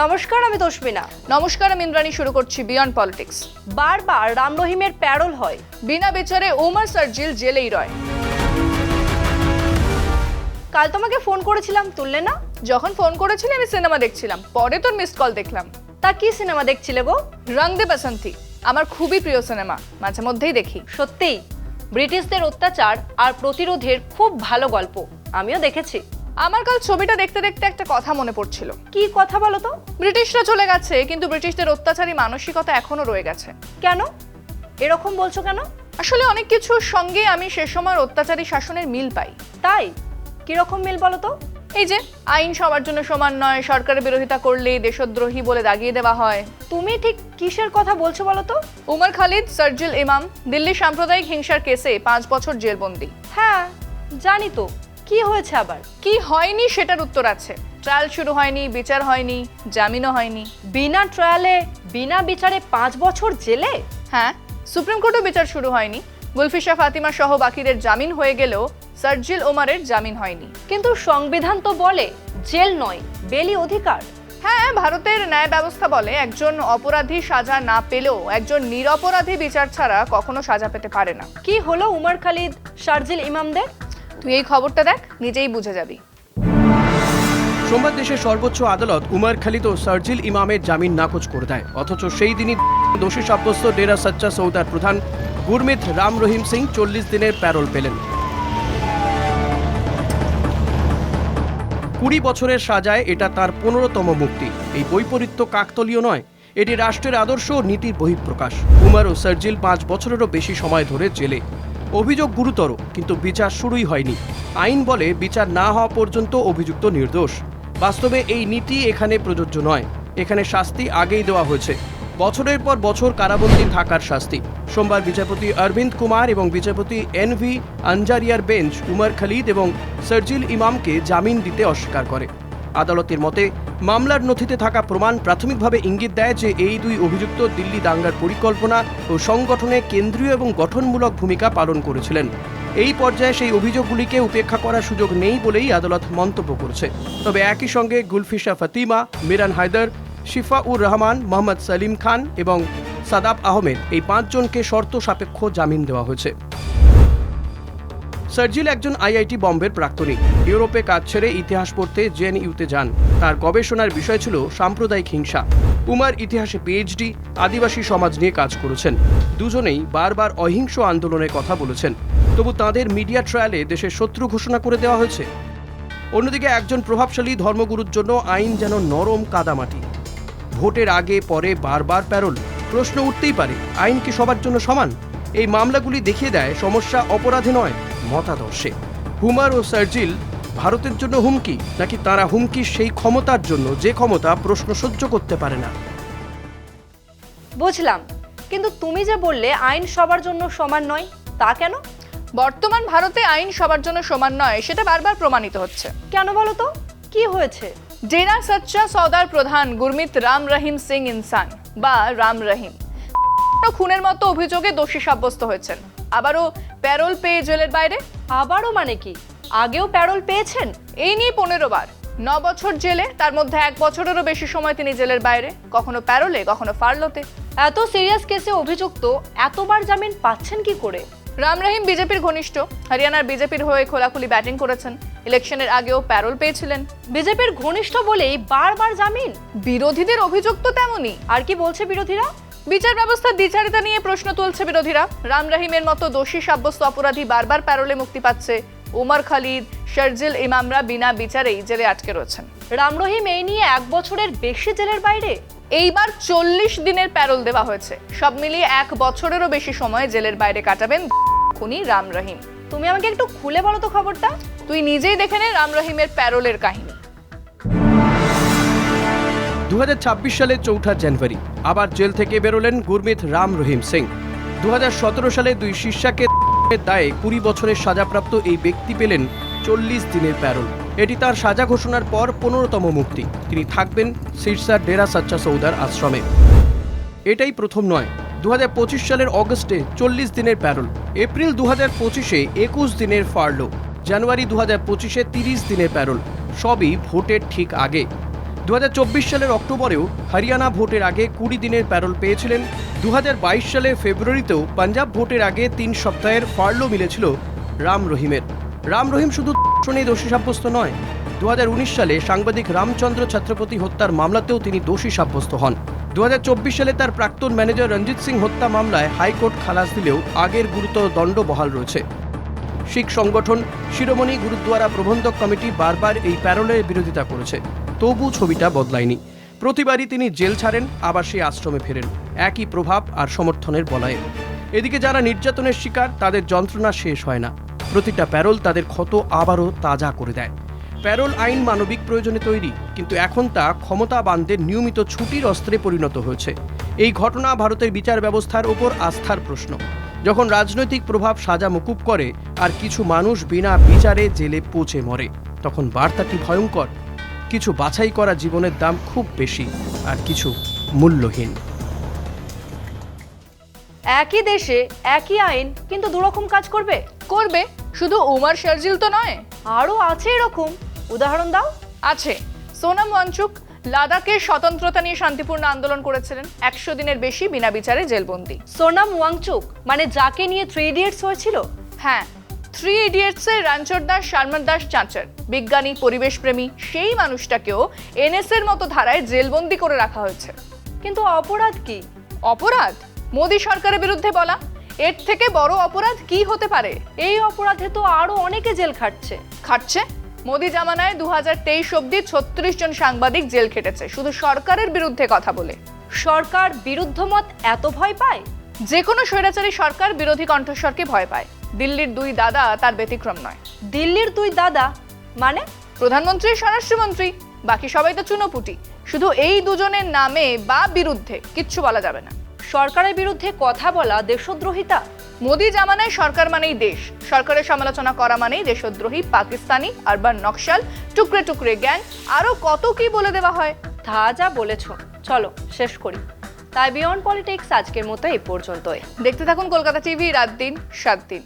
নমস্কার, আমি তস্মিনা। নমস্কার, আমি ইন্দ্রাণী। শুরু করছি বিয়ন্ড পলিটিক্স। বারবার রাম রহিমের প্যারোল হয়, বিনা বিচারে ওমর সার্জিল জেলেই রয়। কাল তোমাকে ফোন করেছিলাম, তুললে না? যখন ফোন করেছিলি আমি সিনেমা দেখছিলাম, পরে তোর মিসড কল দেখলাম। তা কি সিনেমা দেখছিলে গো? রং দে বসন্তি আমার খুবই প্রিয় সিনেমা, মাঝে মধ্যেই দেখি। সত্যিই ব্রিটিশদের অত্যাচার আর প্রতিরোধের খুব ভালো গল্প, আমিও দেখেছি। আমার কাল ছবিটা দেখতে দেখতে একটা কথা মনে পড়ছিল। কি কথা বলো তো? ব্রিটিশরা চলে গেছে, কিন্তু ব্রিটিশদের অত্যাচারী মানসিকতা এখনো রয়ে গেছে। কেন এরকম বলছো কেন? আসলে অনেক কিছুর সঙ্গে আমি সে সময়ের অত্যাচারী শাসনের মিল পাই। তাই কিরকম মিল বলো তো? এই যে আইন সবার জন্য সমান নয়, সরকারের বিরোধিতা করলে দেশদ্রোহী বলে দাগিয়ে দেওয়া হয়। তুমি ঠিক কিসের কথা বলছো বলো তো? উমর খালিদ, সার্জিল ইমাম দিল্লি সাম্প্রদায়িক হিংসার কেসে 5 বছর জেলবন্দি। হ্যাঁ জানি তো, কি হয়েছে আবার? কি হয়নি সেটার উত্তর আছে। ট্রায়াল শুরু হয়নি, বিচার হয়নি, জামিনও হয়নি। বিনা ট্রায়ালে বিনা বিচারে 5 বছর জেলে? হ্যাঁ, সুপ্রিম কোর্টও বিচার শুরু হয়নি। গুলফিশা ফাতিমা সহ বাকিদের জামিন হয়ে গেলেও সার্জিল ওমরের জামিন হয়নি। কিন্তু সংবিধান তো বলে জেল নয়, বেলি অধিকার। হ্যাঁ, ভারতের ন্যায় ব্যবস্থা বলে একজন অপরাধী সাজা না পেলেও একজন নিরপরাধী বিচার ছাড়া কখনো সাজা পেতে পারে না। কি হলো উমর খালিদ, সার্জিল ইমামদের? তুই এই খবরটা দেখ, নিজেই বুঝে যাবি। সোমবার দেশের সর্বোচ্চ আদালত উমর খালিদ ও সার্জিল ইমামের জামিন নাকচ করে দেয়। অথচ সেই দিনই দোষী সাব্যস্ত ডেরা সচ্চা সৌদার প্রধান গুরমিত রাম রহিম সিং 40 দিনের প্যারোল পেলেন। 20 বছরের সাজায় এটা তার 15তম মুক্তি। এই বৈপরীত্য কাকতলীয় নয়, এটি রাষ্ট্রের আদর্শ ও নীতির বহিঃপ্রকাশ। উমর ও সার্জিল 5 বছরেরও বেশি সময় ধরে জেলে। অভিযোগ গুরুতর, কিন্তু বিচার শুরুই হয়নি। আইন বলে বিচার না হওয়া পর্যন্ত অভিযুক্ত নির্দোষ। বাস্তবে এই নীতি এখানে প্রযোজ্য নয়। এখানে শাস্তি আগেই দেওয়া হয়েছে, বছরের পর বছর কারাবন্দী থাকার শাস্তি। সোমবার বিচারপতি অরবিন্দ কুমার এবং বিচারপতি এন.ভি. আঞ্জারিয়ার বেঞ্চ উমর খালিদ এবং সার্জিল ইমামকে জামিন দিতে অস্বীকার করে। আদালতের মতে মামলার নথিতে থাকা প্রমাণ প্রাথমিকভাবে ইঙ্গিত দেয় যে এই দুই অভিযুক্ত দিল্লি দাঙ্গার পরিকল্পনা ও সংগঠনে কেন্দ্রীয় এবং গঠনমূলক ভূমিকা পালন করেছিলেন। এই পর্যায়ে সেই অভিযোগগুলিকে উপেক্ষা করার সুযোগ নেই বলেই আদালত মন্তব্য করেছে। তবে একই সঙ্গে গুলফিশা ফাতিমা, মিরান হায়দার, শিফাউর রহমান, মোহাম্মদ সালিম খান এবং সাদাব আহমেদ এই 5 জনকে শর্ত সাপেক্ষ জামিন দেওয়া হয়েছে। সার্জিল একজন আইআইটি বম্বের প্রাক্তনী। ইউরোপে কাজ ছেড়ে ইতিহাস পড়তে জেএনইউতে যান। তার গবেষণার বিষয় ছিল সাম্প্রদায়িক হিংসা। উমর ইতিহাসে পিএইচডি, আদিবাসী সমাজ নিয়ে কাজ করেছেন। দুজনেই বারবার অহিংস আন্দোলনের কথা বলেছেন। তবু তাঁদের মিডিয়া ট্রায়ালে দেশের শত্রু ঘোষণা করে দেওয়া হয়েছে। অন্যদিকে একজন প্রভাবশালী ধর্মগুরুর জন্য আইন যেন নরম কাদামাটি। ভোটের আগে পরে বারবার প্যারোল। প্রশ্ন উঠতেই পারে, আইন কি সবার জন্য সমান? এই মামলাগুলি দেখিয়ে দেয় সমস্যা অপরাধে নয়, মতাদর্শে। উমর ও সার্জিল ভারতের জন্য হুমকি, নাকি তারা হুমকি সেই ক্ষমতার জন্য যে ক্ষমতা প্রশ্ন সহ্য করতে পারে না? বুঝলাম, কিন্তু তুমি যে বললে আইন সবার জন্য সমান নয়, তা কেন? বর্তমান ভারতে আইন সবার জন্য সমান নয়, সেটা বারবার প্রমাণিত হচ্ছে। কেন বলো তো, কি হয়েছে? ডেরা সচ্চা সৌদার প্রধান গুরমিত রাম রহিম সিং ইনসান বা রাম রহিম খুনের মতো অভিযোগে দোষী সাব্যস্ত হয়েছেন। আবারও প্যারোল পেয়ে জেলের বাইরে। আবারও মানে কি? আগেও প্যারোল পেয়েছেন? এই নিয়ে 15 বার, 9 বছর জেলে, তার মধ্যে 1 বছরেরও বেশি সময় তিনি জেলের বাইরে, কখনো প্যারোলে কখনো ফার্লোতে। এত সিরিয়াস কেসে অভিযুক্ত এতবার জামিন পাচ্ছেন কি করে? রাম রহিম বিজেপির ঘনিষ্ঠ, হরিয়ানার বিজেপির হয়ে খোলাখুলি ব্যাটিং করেছেন। ইলেকশনের আগেও প্যারোল পেয়েছিলেন। বিজেপির ঘনিষ্ঠ বলেই বারবার জামিন? বিরোধীদের অভিযোগ তো তেমনই। আর কি বলছে বিরোধীরা? বিচার ব্যবস্থার দ্বিচারিতা নিয়ে প্রশ্ন তুলছে বিরোধীরা। রাম রহিমের মতো দোষী সাব্যস্ত অপরাধী বারবার প্যারোলে মুক্তি পাচ্ছে। উমর খালিদ, সার্জিল ইমামরা বিনা বিচারেই জেলে আটকে রয়েছেন। রাম রহিম এই নিয়ে 1 বছরের বেশি জেলের বাইরে। এইবার 40 দিনের প্যারোল দেওয়া হয়েছে। সব মিলিয়ে 1 বছরেরও বেশি সময় জেলের বাইরে কাটাবেন খুনি রাম রহিম। তুমি আমাকে একটু খুলে বলো তো খবরটা। তুই নিজেই দেখে নে রাম রহিমের প্যারোলের কাহিনী। 2026 সালে 4 জানুয়ারি আবার জেল থেকে বেরোলেন গুরমিত রাম রহিম সিং। 2017 সালে 2 শিষ্যাকে দায়ে 20 বছরের সাজাপ্রাপ্ত এই ব্যক্তি পেলেন 40 দিনের প্যারোল। এটি তার সাজা ঘোষণার পর 15তম মুক্তি। তিনি থাকবেন সিরসার ডেরা সচ্চা সৌদার আশ্রমে। এটাই প্রথম নয়। 2025 সালের অগস্টে 40 দিনের প্যারোল, এপ্রিল 2025-এ 21 দিনের ফার্লো, জানুয়ারি 2025-এ 30 দিনের প্যারোল, সবই ভোটের ঠিক আগে। 2024 সালের অক্টোবরেও হরিয়ানা ভোটের আগে 20 দিনের প্যারোল পেয়েছিলেন। 2022 সালের ফেব্রুয়ারিতেও পাঞ্জাব ভোটের আগে 3 সপ্তাহের ফার্লো মিলেছিল রাম রহিমের। রাম রহিম শুধু ধর্ষণেই দোষী সাব্যস্ত নয়, 2019 সালে সাংবাদিক রামচন্দ্র ছত্রপতি হত্যার মামলাতেও তিনি দোষী সাব্যস্ত হন। 2024 সালে তার প্রাক্তন ম্যানেজার রঞ্জিত সিং হত্যা মামলায় হাইকোর্ট খালাস দিলেও আগের গুরুতর দণ্ড বহাল রয়েছে। শিখ সংগঠন শিরোমণি গুরুদ্বারা প্রবন্ধক কমিটি বারবার এই প্যারোলের বিরোধিতা করেছে, তবু ছবিটা বদলায়নি। প্রতিবারই তিনি জেল ছাড়েন, আবার সেই আশ্রমে ফেরেন, একই প্রভাব আর সমর্থনের বলয়ে। এদিকে যারা নির্যাতনের শিকার, তাদের যন্ত্রণা শেষ হয় না। প্রতিটা প্যারোল তাদের ক্ষত আবারও তাজা করে দেয়। প্যারোল আইন মানবিক প্রয়োজনে তৈরি, কিন্তু এখন তা ক্ষমতাবানদের নিয়মিত ছুটির অস্ত্রে পরিণত হয়েছে। এই ঘটনা ভারতের বিচার ব্যবস্থার ওপর আস্থার প্রশ্ন। যখন রাজনৈতিক প্রভাব সাজা মকুব করে আর কিছু মানুষ বিনা বিচারে জেলে পচে মরে, তখন বার্তাটি ভয়ঙ্কর। কিছু বাছাই করা জীবনের দাম খুব বেশি, আর কিছু মূল্যহীন। একই দেশে একই আইন, কিন্তু দুরকম কাজ করবে। শুধু উমার শারজিল তো নয়, আরও আছে এরকম, উদাহরণ দাও। আছে। সোনাম ওয়াংচুক লাদাখের স্বতন্ত্রতা নিয়ে শান্তিপূর্ণ আন্দোলন করেছিলেন, 100 দিনের বেশি বিনা বিচারে জেলবন্দি। সোনাম ওয়াংচুক মানে যাকে নিয়ে 3 ইডিয়টস হয়েছিল? হ্যাঁ, 3 ইডিয়টসের রণছোড় দাস, শারমন দাস চাঁচর, বিজ্ঞানী, পরিবেশপ্রেমী, সেই মানুষটাকেও এনএসএর মতো ধারায় জেলবন্দি করে রাখা হয়েছে। কিন্তু অপরাধ কি? অপরাধ মোদী সরকারের বিরুদ্ধে বলা, এর থেকে বড় অপরাধ কি হতে পারে? এই অপরাধে তো আরো অনেকে জেল খাটছে। মোদী জামানায় 2023 অবধি 36 জন সাংবাদিক জেল খেটেছে, শুধু সরকারের বিরুদ্ধে কথা বলে। সরকার বিরুদ্ধ মত এত ভয় পায়? যে কোনো স্বৈরাচারী সরকার বিরোধী কণ্ঠস্বরকে ভয় পায়। দিল্লির 2 দাদা তার ব্যতিক্রম নয়। দিল্লির 2 দাদা মানে? প্রধানমন্ত্রী, স্বরাষ্ট্রমন্ত্রী, বাকি সবাই তো চুনোপুটি। শুধু এই দুজনের নামে বা বিরুদ্ধে কিচ্ছু বলা যাবে না। সরকারের বিরুদ্ধে কথা বলা দেশদ্রোহিতা? মোদী জামানায় সরকার মানেই দেশ, সরকারের সমালোচনা করা মানেই দেশদ্রোহী, পাকিস্তানি, আরবান নকশাল, টুকরে টুকরে গ্যাং, আরো কত কি বলে দেওয়া হয়। তা যা বলেছ, চলো শেষ করি। তাই বিয়ন্ড পলিটিক্স আজকের মতো এই পর্যন্তই। দেখতে থাকুন কলকাতা টিভি, রাত দিন 7 দিন।